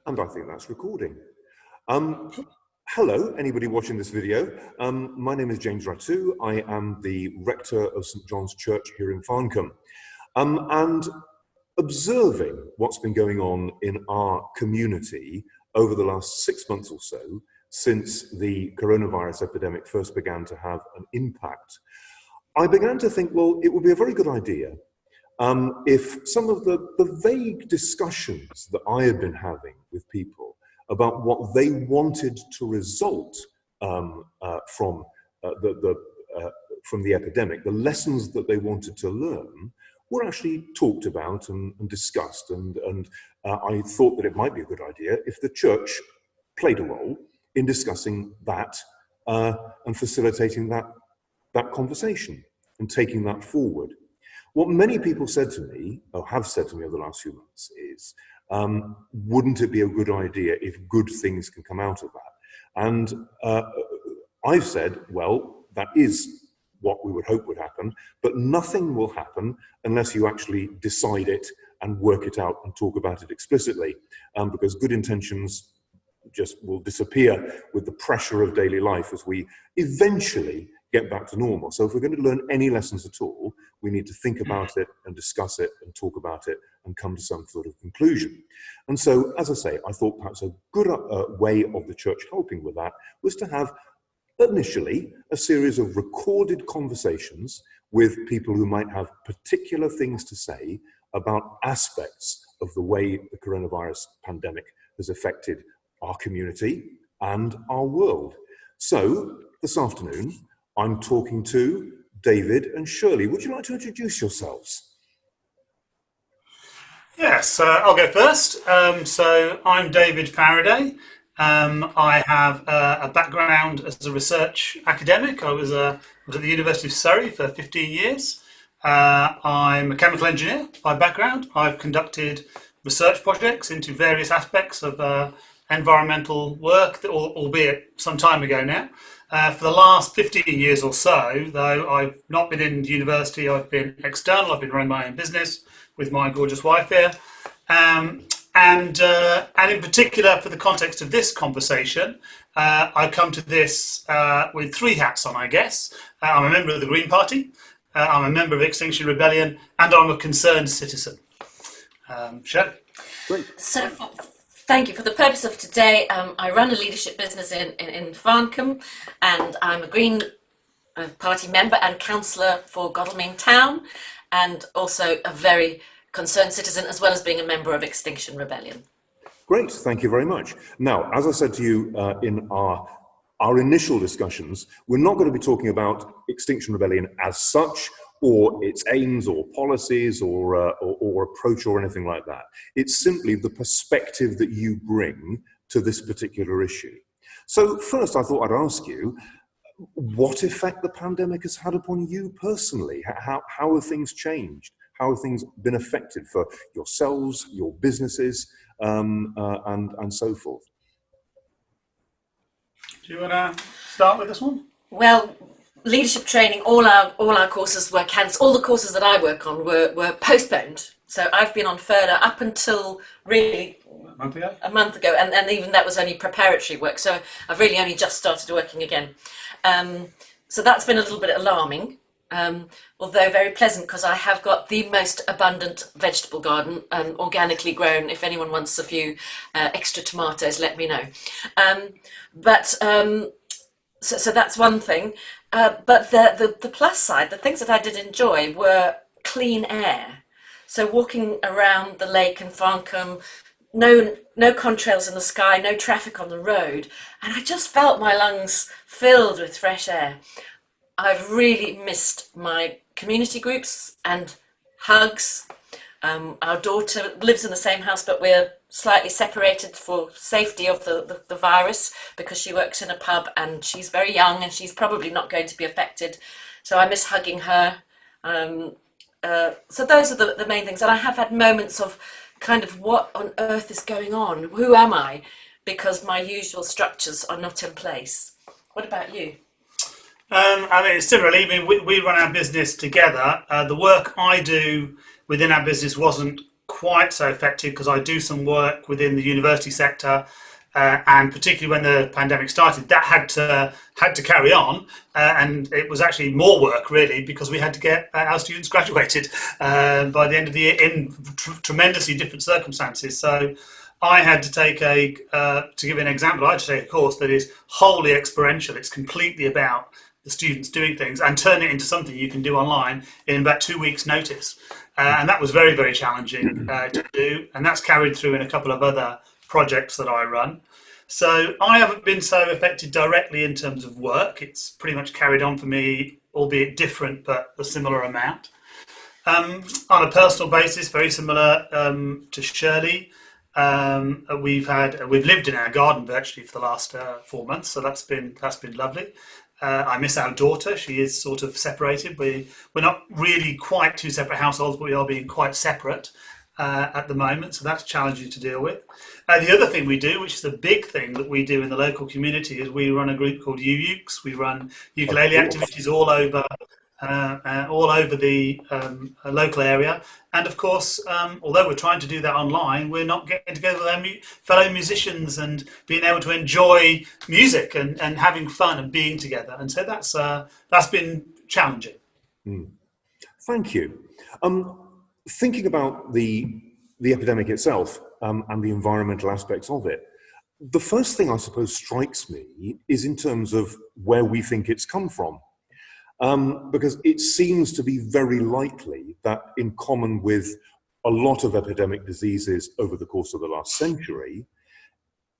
And I think that's recording. Hello, anybody watching this video. My name is James Ratu. I am the Rector of St John's Church here in Farncombe. And observing what's been going on in our community over the last 6 months or so, since the coronavirus epidemic first began to have an impact, I began to think, well, it would be a very good idea if some of the vague discussions that I had been having with people about what they wanted to result from the epidemic, the lessons that they wanted to learn, were actually talked about and discussed. And I thought that it might be a good idea if the church played a role in discussing that and facilitating that conversation and taking that forward. What many people said to me, or have said to me over the last few months, is, wouldn't it be a good idea if good things can come out of that? And I've said, well, that is what we would hope would happen, but nothing will happen unless you actually decide it and work it out and talk about it explicitly, because good intentions just will disappear with the pressure of daily life as we eventually get back to normal. So if we're going to learn any lessons at all, we need to think about it and discuss it and talk about it and come to some sort of conclusion. And so, as I say, I thought perhaps a good way of the church helping with that was to have initially a series of recorded conversations with people who might have particular things to say about aspects of the way the coronavirus pandemic has affected our community and our world. So this afternoon, I'm talking to David and Shirley. Would you like to introduce yourselves? Yes, I'll go first. So I'm David Faraday. I have a background as a research academic. I was at the University of Surrey for 15 years. I'm a chemical engineer by background. I've conducted research projects into various aspects of environmental work, albeit some time ago now. For the last 15 years or so, though, I've not been in university, I've been external, I've been running my own business with my gorgeous wife here. And in particular, for the context of this conversation, I come to this with three hats on, I guess. I'm a member of the Green Party, I'm a member of Extinction Rebellion, and I'm a concerned citizen. Shirley? Great. So, thank you. For the purpose of today, I run a leadership business in Farncombe, and I'm a Green Party member and councillor for Godalming Town, and also a very concerned citizen, as well as being a member of Extinction Rebellion. Great, thank you very much. Now, as I said to you in our initial discussions, we're not going to be talking about Extinction Rebellion as such, or its aims or policies or approach or anything like that. It's simply the perspective that you bring to this particular issue. So first, I thought I'd ask you, what effect the pandemic has had upon you personally? How have things changed? How have things been affected for yourselves, your businesses, and so forth? Do you want to start with this one? Well, leadership training, all our courses were cancelled. All the courses that I work on were postponed. So I've been on furlough up until really a month ago, and even that was only preparatory work. So I've really only just started working again. So that's been a little bit alarming, although very pleasant, because I have got the most abundant vegetable garden, organically grown. If anyone wants a few extra tomatoes, let me know. So that's one thing. But the plus side, the things that I did enjoy were clean air. So walking around the lake in Farncombe, no contrails in the sky, no traffic on the road, and I just felt my lungs filled with fresh air. I've really missed my community groups and hugs. Our daughter lives in the same house, but we're slightly separated for safety of the virus, because she works in a pub and she's very young and she's probably not going to be affected. So I miss hugging her. So those are the main things. And I have had moments of kind of, what on earth is going on? Who am I? Because my usual structures are not in place. What about you? I mean, similarly, we run our business together. The work I do within our business wasn't quite so effective because I do some work within the university sector, and particularly when the pandemic started, that had to carry on, and it was actually more work really because we had to get our students graduated by the end of the year in tremendously different circumstances. So I had to take to give an example, I had to take a course that is wholly experiential. It's completely about the students doing things and turn it into something you can do online in about 2 weeks' notice. And that was very, very challenging to do. And that's carried through in a couple of other projects that I run. So I haven't been so affected directly in terms of work. It's pretty much carried on for me, albeit different, but a similar amount. On a personal basis, very similar to Shirley. We've lived in our garden virtually for the last 4 months, so that's been lovely. I miss our daughter. She is sort of separated. We're not really quite two separate households, but we are being quite separate at the moment, so that's challenging to deal with. The other thing we do, which is the big thing that we do in the local community, is we run a group called UUKes. We run ukulele activities all over the local area. And of course, although we're trying to do that online, we're not getting together with our fellow musicians and being able to enjoy music and having fun and being together. And so that's been challenging. Thank you. Thinking about the epidemic itself and the environmental aspects of it, the first thing I suppose strikes me is in terms of where we think it's come from. Because it seems to be very likely that, in common with a lot of epidemic diseases over the course of the last century,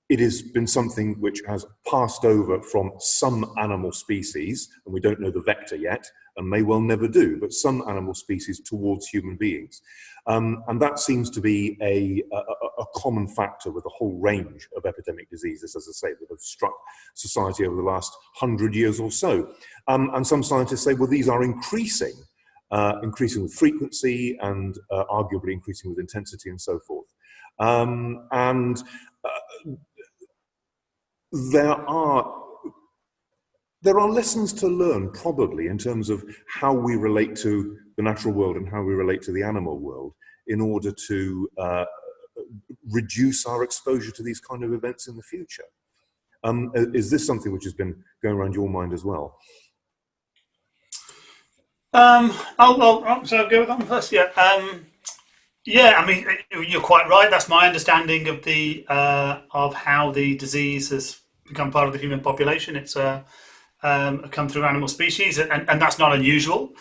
it has been something which has passed over from some animal species, and we don't know the vector yet, and may well never do, but some animal species towards human beings. And that seems to be a common factor with a whole range of epidemic diseases, as I say, that have struck society over the last 100 years or so. And some scientists say, well, these are increasing with frequency and arguably increasing with intensity and so forth. There are lessons to learn, probably, in terms of how we relate to the natural world and how we relate to the animal world in order to reduce our exposure to these kind of events in the future. Is this something which has been going around your mind as well? So I'll go with that one first. Yeah. I mean, you're quite right. That's my understanding of of how the disease has become part of the human population. It's come through animal species, and that's not unusual.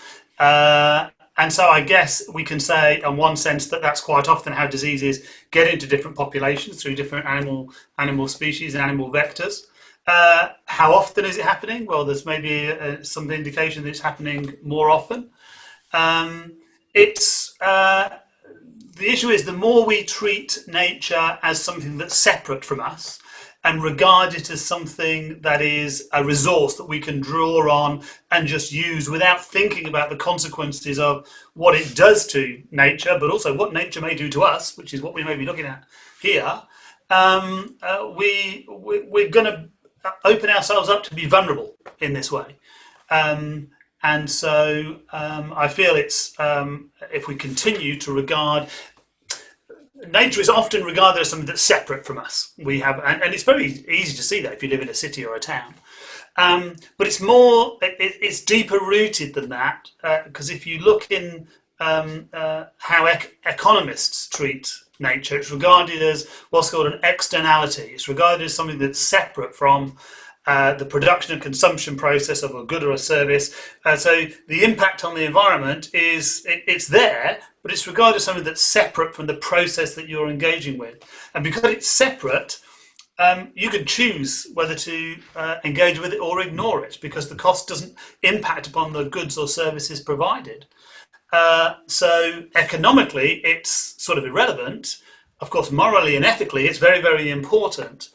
And so I guess we can say, in one sense, that that's quite often how diseases get into different populations through different animal species and animal vectors. How often is it happening? Well, there's maybe some indication that it's happening more often. The issue is the more we treat nature as something that's separate from us and regard it as something that is a resource that we can draw on and just use without thinking about the consequences of what it does to nature, but also what nature may do to us, which is what we may be looking at here, we're going to open ourselves up to be vulnerable in this way. And so I feel it's, if we continue to regard, nature is often regarded as something that's separate from us. We have, and it's very easy to see that if you live in a city or a town. But it's more, it's deeper rooted than that, because if you look in how economists treat nature, it's regarded as what's called an externality. It's regarded as something that's separate from the production and consumption process of a good or a service. So the impact on the environment it's there, but it's regarded as something that's separate from the process that you're engaging with. And because it's separate, you can choose whether to engage with it or ignore it, because the cost doesn't impact upon the goods or services provided. So economically, it's sort of irrelevant. Of course, morally and ethically, it's very, very important.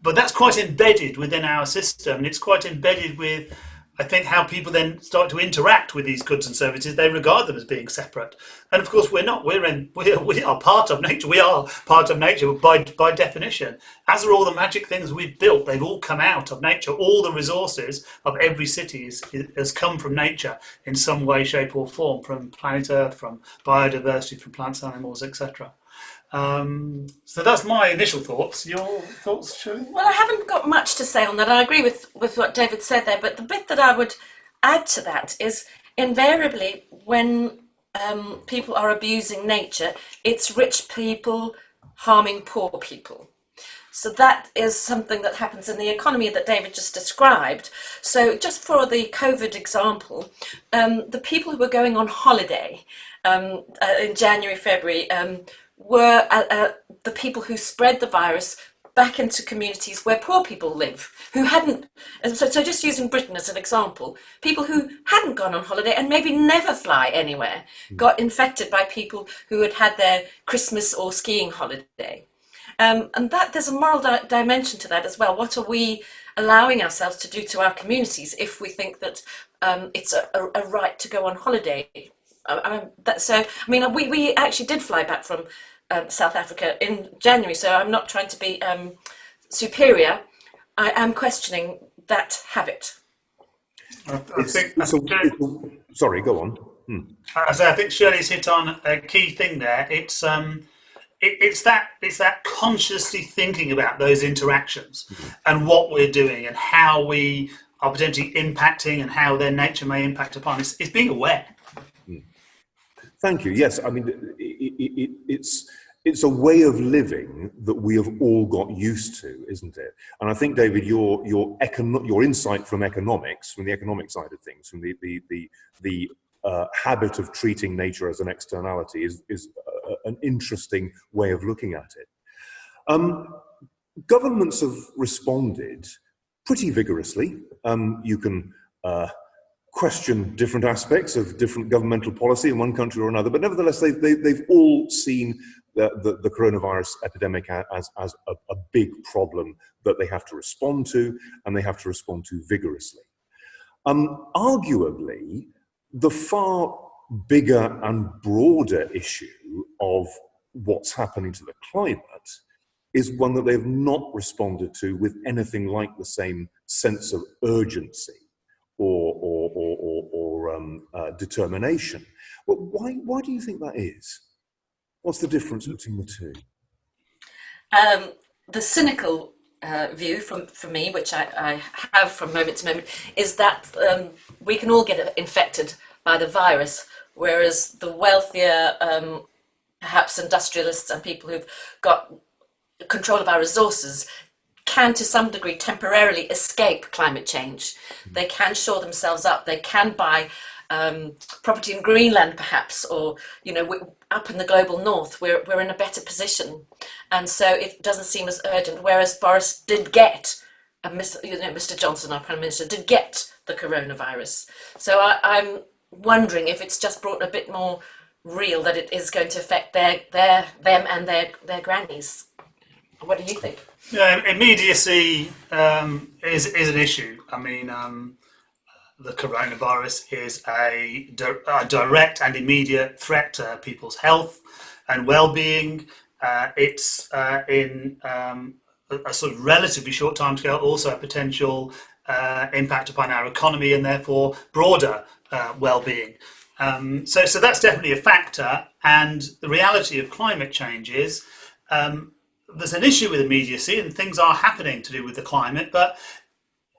But that's quite embedded within our system, and it's quite embedded with, I think, how people then start to interact with these goods and services. They regard them as being separate. And of course, we're not. We are part of nature. We are part of nature by definition. As are all the magic things we've built. They've all come out of nature. All the resources of every city has come from nature in some way, shape, or form, from planet Earth, from biodiversity, from plants, animals, etc. So that's my initial thoughts. Your thoughts, Shirley? Well, I haven't got much to say on that. I agree with what David said there, but the bit that I would add to that is invariably when people are abusing nature, it's rich people harming poor people. So that is something that happens in the economy that David just described. So just for the COVID example, the people who were going on holiday in January, February, were the people who spread the virus back into communities where poor people live, who hadn't, so just using Britain as an example, people who hadn't gone on holiday and maybe never fly anywhere got infected by people who had had their Christmas or skiing holiday. And that there's a moral dimension to that as well. What are we allowing ourselves to do to our communities if we think that it's a right to go on holiday? We actually did fly back from South Africa in January, so I'm not trying to be superior. I am questioning that habit. Sorry, go on. I think Shirley's hit on a key thing there. It's that consciously thinking about those interactions and what we're doing and how we are potentially impacting and how their nature may impact upon us. It's being aware. Thank you. Yes, I mean, it's a way of living that we have all got used to, isn't it? And I think, David, your insight from economics, from the economic side of things, from the habit of treating nature as an externality, is an interesting way of looking at it. Governments have responded pretty vigorously. You can question different aspects of different governmental policy in one country or another, but nevertheless, they've all seen the coronavirus epidemic as a big problem that they have to respond to, and they have to respond to vigorously. Arguably, the far bigger and broader issue of what's happening to the climate is one that they've not responded to with anything like the same sense of urgency or determination. Well, why do you think that is? What's the difference between the two? The cynical view from me, which I have from moment to moment, is that we can all get infected by the virus, whereas the wealthier, perhaps industrialists and people who've got control of our resources can to some degree temporarily escape climate change. They can shore themselves up, they can buy property in Greenland perhaps, or up in the global north, we're in a better position, and so it doesn't seem as urgent. Whereas Boris did get, Mr. Johnson, our Prime Minister, did get the coronavirus. So I'm wondering if it's just brought a bit more real that it is going to affect them and their grannies. What do you think? Yeah, immediacy is an issue. I mean, the coronavirus is a direct and immediate threat to people's health and well-being. It's in a sort of relatively short time scale also a potential impact upon our economy and therefore broader well-being. So that's definitely a factor. And the reality of climate change is there's an issue with immediacy and things are happening to do with the climate, but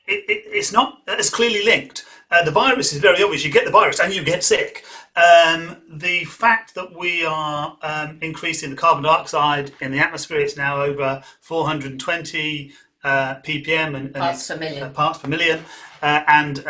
it's not as clearly linked. The virus is very obvious. You get the virus and you get sick. The fact that we are increasing the carbon dioxide in the atmosphere, it's now over 420 ppm and parts per million. Parts per million, and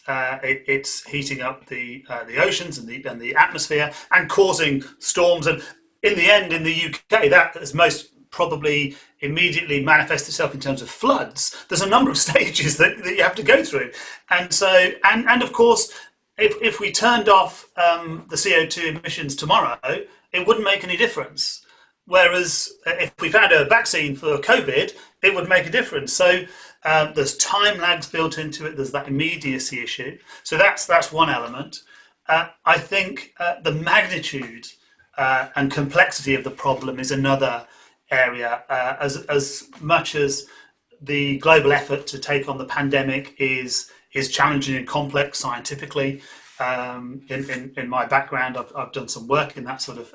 it's heating up the oceans and the atmosphere and causing storms. And in the end, in the UK, that is most probably immediately manifests itself in terms of floods. There's a number of stages that you have to go through, and so and of course, if we turned off the CO2 emissions tomorrow, it wouldn't make any difference. Whereas if we found a vaccine for COVID, it would make a difference. So there's time lags built into it. There's that immediacy issue. So that's one element. I think the magnitude and complexity of the problem is another area. As much as the global effort to take on the pandemic is challenging and complex scientifically. In my background, I've done some work in that sort of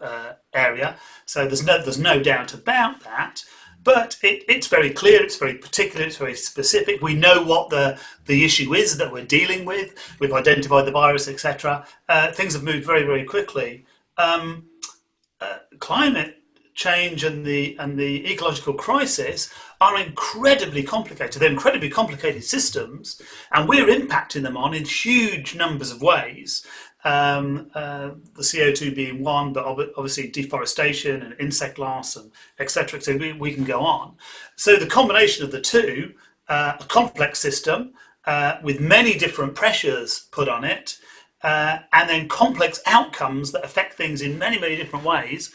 area, so there's no doubt about that. But it's very clear, it's very particular, it's very specific. We know what the issue is that we're dealing with. We've identified the virus, etc. Things have moved very, very quickly. Climate change and the ecological crisis are incredibly complicated. They're incredibly complicated systems, and we're impacting them on in huge numbers of ways. The CO2 being one, but obviously deforestation and insect loss and etc. So we can go on. So the combination of the two, a complex system with many different pressures put on it, and then complex outcomes that affect things in many, many different ways,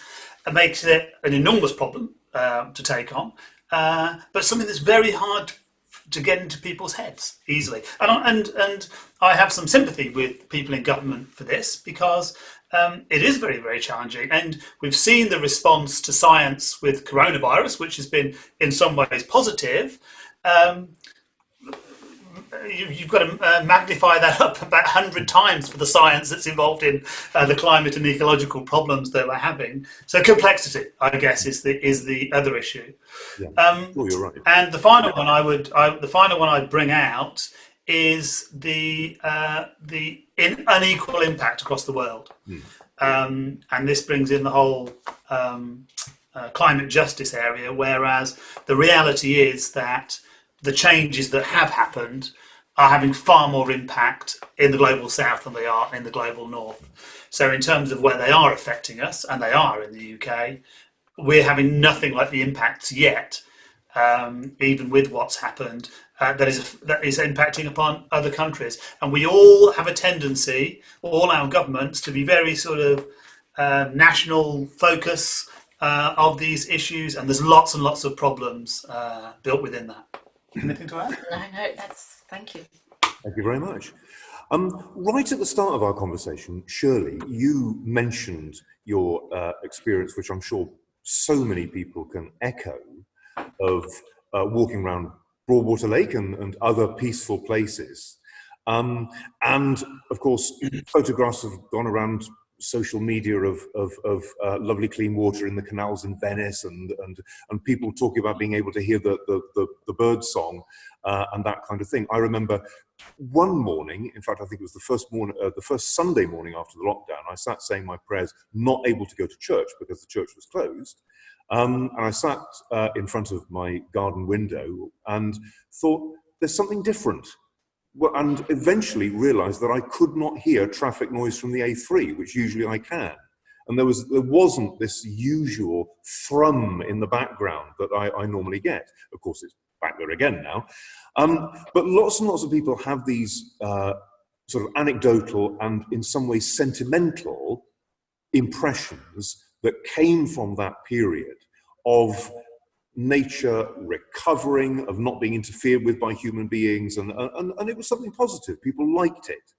makes it an enormous problem to take on, but something that's very hard to get into people's heads easily. And I have some sympathy with people in government for this, because it is very, very challenging. And we've seen the response to science with coronavirus, which has been in some ways positive. You've got to magnify that up about 100 times for the science that's involved in the climate and ecological problems that we're having. So complexity, I guess, is the other issue. Yeah. You're right. And the final one I'd bring out is the unequal impact across the world, and this brings in the whole climate justice area. Whereas the reality is that the changes that have happened are having far more impact in the global south than they are in the global north. So in terms of where they are affecting us, and they are in the UK, we're having nothing like the impacts yet, even with what's happened, that is impacting upon other countries. And we all have a tendency, all our governments, to be very sort of national focus of these issues, and there's lots and lots of problems built within that. Anything to add? No, thank you. Thank you very much. Right at the start of our conversation, Shirley, you mentioned your experience, which I'm sure so many people can echo, of walking around Broadwater Lake and other peaceful places. And of course, photographs have gone around social media of lovely clean water in the canals in Venice, and people talking about being able to hear the bird song and that kind of thing. I remember one morning, in fact, I think it was the first Sunday morning after the lockdown, I sat saying my prayers, not able to go to church because the church was closed. And I sat in front of my garden window and thought, there's something different. Well, and eventually realised that I could not hear traffic noise from the A3, which usually I can. And there wasn't this usual thrum in the background that I normally get. Of course, it's back there again now. But lots and lots of people have these sort of anecdotal and in some ways sentimental impressions that came from that period of nature recovering, of not being interfered with by human beings, and it was something positive. People liked it.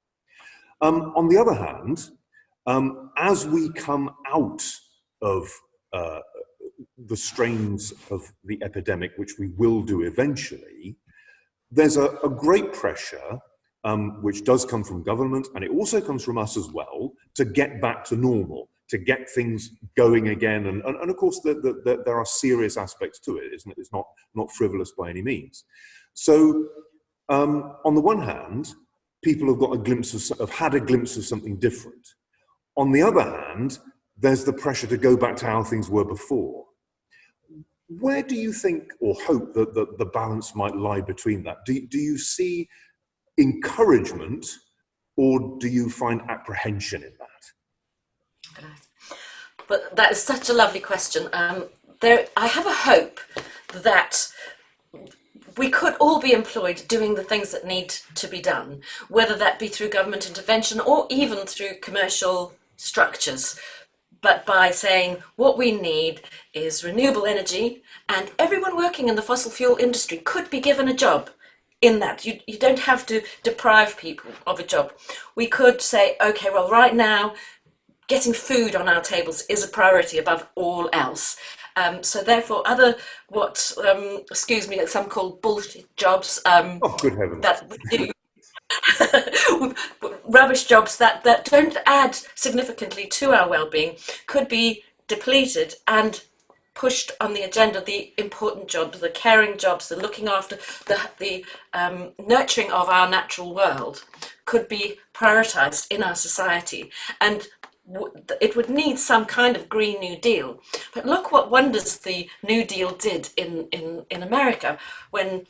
On the other hand, as we come out of the strains of the epidemic, which we will do eventually, there's a great pressure, which does come from government, and it also comes from us as well, to get back to normal, to get things going again. And of course, there are serious aspects to it, isn't it? It's not frivolous by any means. So on the one hand, people have got had a glimpse of something different. On the other hand, there's the pressure to go back to how things were before. Where do you think or hope that the balance might lie between that? Do you see encouragement, or do you find apprehension in that? But that is such a lovely question. I have a hope that we could all be employed doing the things that need to be done, whether that be through government intervention or even through commercial structures. But by saying what we need is renewable energy, and everyone working in the fossil fuel industry could be given a job in that. You don't have to deprive people of a job. We could say, okay, well, right now, getting food on our tables is a priority above all else. So therefore, excuse me, some call bullshit jobs, Oh, good heavens. that we do, rubbish jobs that don't add significantly to our well-being, could be depleted and pushed on the agenda. The important jobs, the caring jobs, the looking after, the nurturing of our natural world could be prioritised in our society. And it would need some kind of Green New Deal. But look what wonders the New Deal did in America when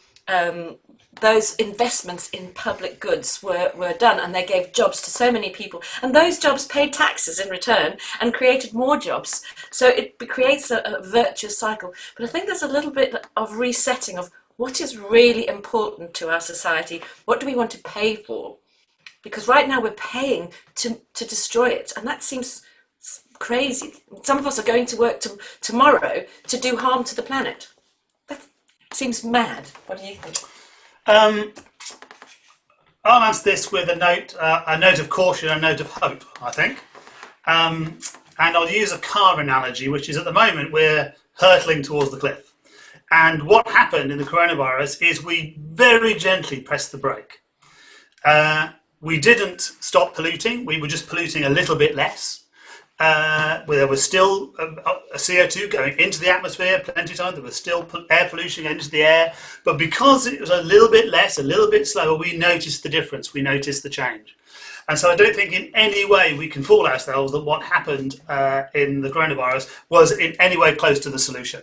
those investments in public goods were done, and they gave jobs to so many people, and those jobs paid taxes in return and created more jobs. So it creates a virtuous cycle. But I think there's a little bit of resetting of what is really important to our society. What do we want to pay for? Because right now we're paying to destroy it, and that seems crazy. Some of us are going to work tomorrow to do harm to the planet. That seems mad. What do you think? I'll answer this with a note of caution, a note of hope, I think. And I'll use a car analogy, which is at the moment we're hurtling towards the cliff. And what happened in the coronavirus is we very gently pressed the brake. We didn't stop polluting, we were just polluting a little bit less. There was still CO2 going into the atmosphere plenty of time, there was still air pollution going into the air, but because it was a little bit less, a little bit slower, we noticed the difference, we noticed the change. And so I don't think in any way we can fool ourselves that what happened in the coronavirus was in any way close to the solution.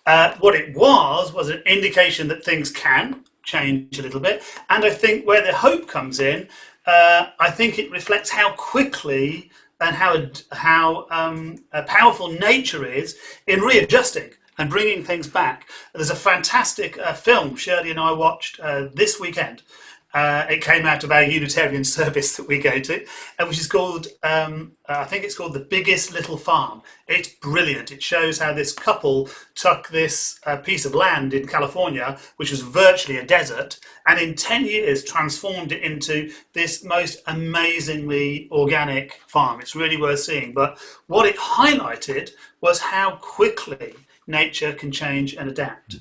What it was an indication that things can change a little bit, and I think where the hope comes in, I think it reflects how quickly and how powerful nature is in readjusting and bringing things back. There's a fantastic film Shirley and I watched this weekend. It came out of our Unitarian service that we go to, which is called, I think it's called The Biggest Little Farm. It's brilliant. It shows how this couple took this piece of land in California, which was virtually a desert, and in 10 years transformed it into this most amazingly organic farm. It's really worth seeing. But what it highlighted was how quickly nature can change and adapt.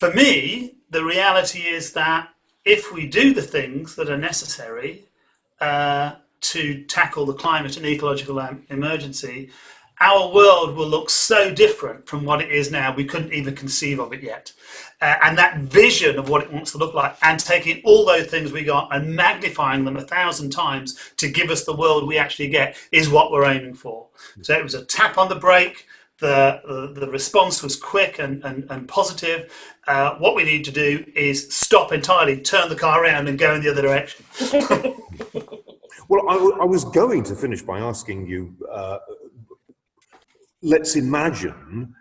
For me, the reality is that if we do the things that are necessary to tackle the climate and ecological emergency, our world will look so different from what it is now. We couldn't even conceive of it yet. And that vision of what it wants to look like, and taking all those things we got and magnifying them 1,000 times to give us the world we actually get, is what we're aiming for. So it was a tap on the brake. The response was quick and positive. What we need to do is stop entirely, turn the car around and go in the other direction. Well, I was going to finish by asking you, let's imagine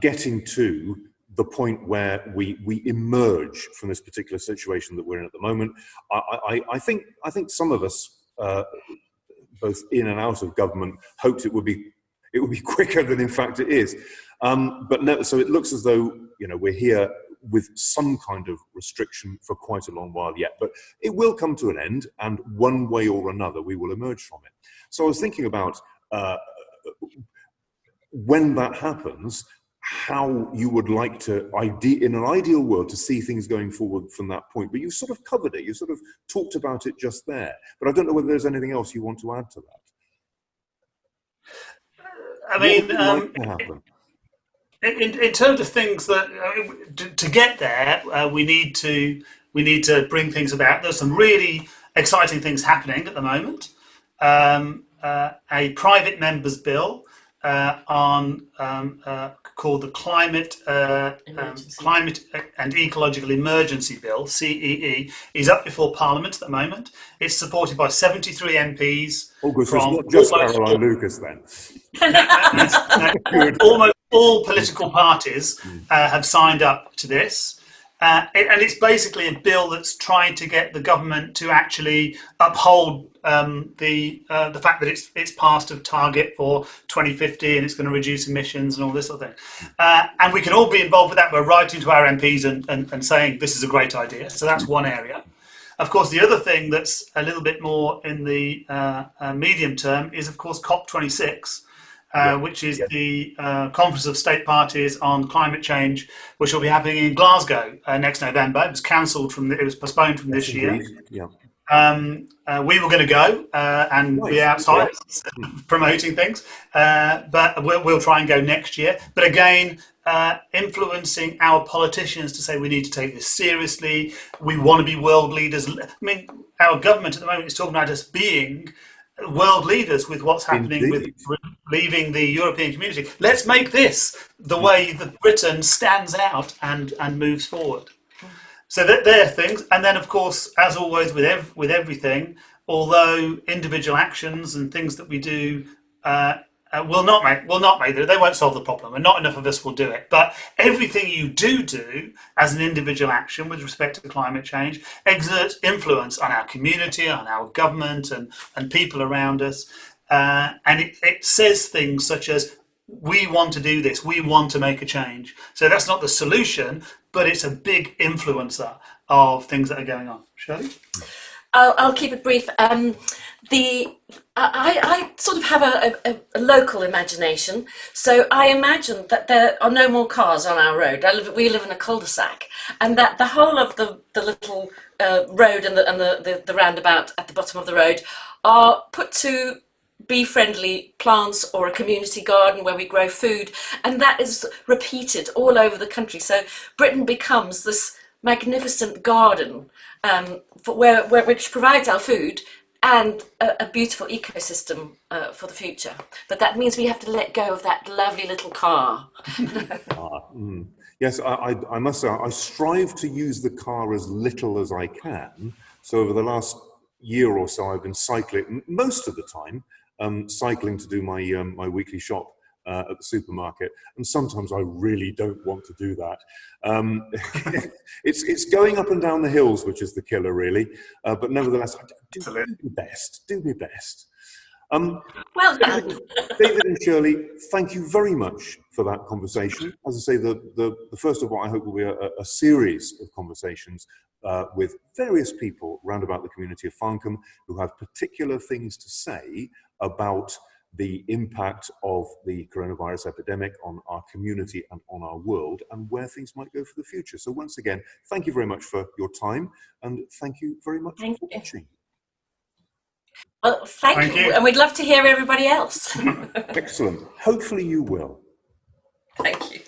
getting to the point where we emerge from this particular situation that we're in at the moment. I think some of us, both in and out of government, hoped it would be quicker than in fact it is. But no, so it looks as though, we're here with some kind of restriction for quite a long while yet, but it will come to an end, and one way or another we will emerge from it. So I was thinking about when that happens, how you would like to, in an ideal world, to see things going forward from that point. But you sort of covered it, you sort of talked about it just there, but I don't know whether there's anything else you want to add to that. I mean, in terms of things that to get there, we need to bring things about. There's some really exciting things happening at the moment. A private member's bill called the Climate and Ecological Emergency Bill (CEE) is up before Parliament at the moment. It's supported by 73 MPs. Oh, good. So it's not just Caroline Lucas then. Almost all political parties have signed up to this. And it's basically a bill that's trying to get the government to actually uphold the fact that it's passed a target for 2050 and it's going to reduce emissions and all this sort of thing. And we can all be involved with that by writing to our MPs and saying this is a great idea. So that's one area. Of course, the other thing that's a little bit more in the medium term is, of course, COP26. Which is the Conference of State Parties on Climate Change, which will be happening in Glasgow next November. It was cancelled it was postponed from this year. Yeah. We were going to go and be outside promoting things, but we'll try and go next year. But again, influencing our politicians to say we need to take this seriously. We want to be world leaders. I mean, our government at the moment is talking about us being world leaders with what's happening with leaving the European community. Let's make this the way that Britain stands out and moves forward. So there are things, and then of course, as always with everything, although individual actions and things that we do will not make they won't solve the problem, and not enough of us will do it. But everything you do as an individual action with respect to climate change exerts influence on our community, on our government, and people around us. And it says things such as, we want to do this, we want to make a change. So that's not the solution, but it's a big influencer of things that are going on. Shirley? I'll keep it brief. I sort of have a local imagination, so I imagine that there are no more cars on our road. We live in a cul-de-sac, and that the whole of the little road and the roundabout at the bottom of the road are put to bee-friendly plants or a community garden where we grow food, and that is repeated all over the country. So Britain becomes this magnificent garden which provides our food and a beautiful ecosystem for the future. But that means we have to let go of that lovely little car. Yes, I must say, I strive to use the car as little as I can. So over the last year or so, I've been cycling, most of the time, cycling to do my weekly shop at the supermarket, and sometimes I really don't want to do that. It's going up and down the hills which is the killer, really. But nevertheless, do my best. Well done. David and Shirley, thank you very much for that conversation. As I say, the first of what I hope will be a series of conversations with various people round about the community of Farncombe who have particular things to say about the impact of the coronavirus epidemic on our community and on our world, and where things might go for the future. So once again, thank you very much for your time, and thank you very much for watching. Well, thank you, and we'd love to hear everybody else. Excellent. Hopefully you will. Thank you.